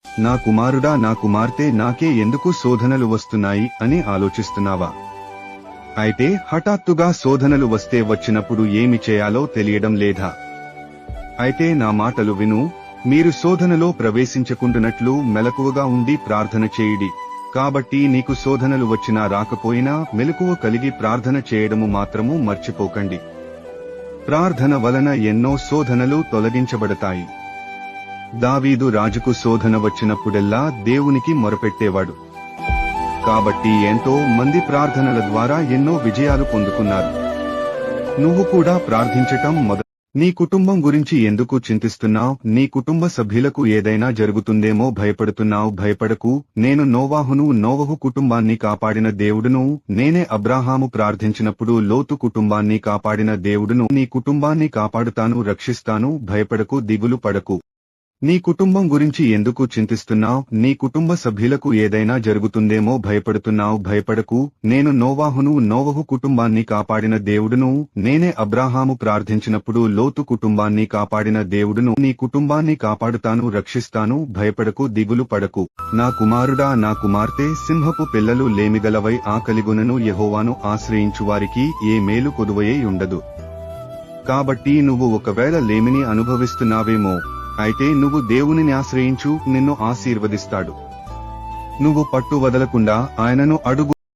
నా కుమారుడా, నా కుమార్తె, నాకే ఎందుకు శోధనలు వస్తున్నాయి అని ఆలోచిస్తున్నావా? అయితే హఠాత్తుగా శోధనలు వస్తే వచ్చినప్పుడు ఏమి చేయాలో తెలియడం లేదా? అయితే నా మాటలు విను. మీరు శోధనలో ప్రవేశించకుండునట్లు మెలకువగా ఉండి ప్రార్థన చేయుడి. కాబట్టి నీకు శోధనలు వచ్చినా రాకపోయినా మెలకువ కలిగి ప్రార్థన చేయడము మాత్రము మర్చిపోకండి. ప్రార్థన వలన ఎన్నో శోధనలు తొలగించబడతాయి. దావీదు రాజుకు శోధన వచ్చినప్పుడెల్లా దేవునికి మొరపెట్టేవాడు. కాబట్టి ఎంతో మంది ప్రార్థనల ద్వారా ఎన్నో విజయాలు పొందుకున్నారు. నువ్వు కూడా ప్రార్థించటం నీ కుటుంబం గురించి ఎందుకు చింతిస్తున్నావు? నీ కుటుంబ సభ్యులకు ఏదైనా జరుగుతుందేమో భయపడుతున్నావు. భయపడకు. నేను నోవహు కుటుంబాన్ని కాపాడిన దేవుడును, నేనే అబ్రాహాము ప్రార్థించినప్పుడు లోతు కుటుంబాన్ని కాపాడిన దేవుడును నీ కుటుంబాన్ని కాపాడుతాను, రక్షిస్తాను. భయపడకు, దిగులు పడకు. నీ కుటుంబం గురించి ఎందుకు చింతిస్తున్నావు? నీ కుటుంబ సభ్యులకు ఏదైనా జరుగుతుందేమో భయపడుతున్నావు. భయపడకు. నేను నోవహు కుటుంబాన్ని కాపాడిన దేవుడును, నేనే అబ్రాహాము ప్రార్థించినప్పుడు లోతు కుటుంబాన్ని కాపాడిన దేవుడును నీ కుటుంబాన్ని కాపాడుతాను, రక్షిస్తాను. భయపడకు, దిగులు పడకు. నా కుమారుడా, నా కుమార్తె, సింహపు పిల్లలు లేమిగలవై ఆకలిగొనను. యెహోవాను ఆశ్రయించువారికి ఏ మేలు కొదువయే ఉండదు. కాబట్టి నువ్వు ఒకవేళ లేమిని అనుభవిస్తున్నావేమో, అయితే నువ్వు దేవునిని ఆశ్రయించు, నిన్ను ఆశీర్వదిస్తాడు. నువ్వు పట్టు వదలకుండా ఆయనను అడుగు.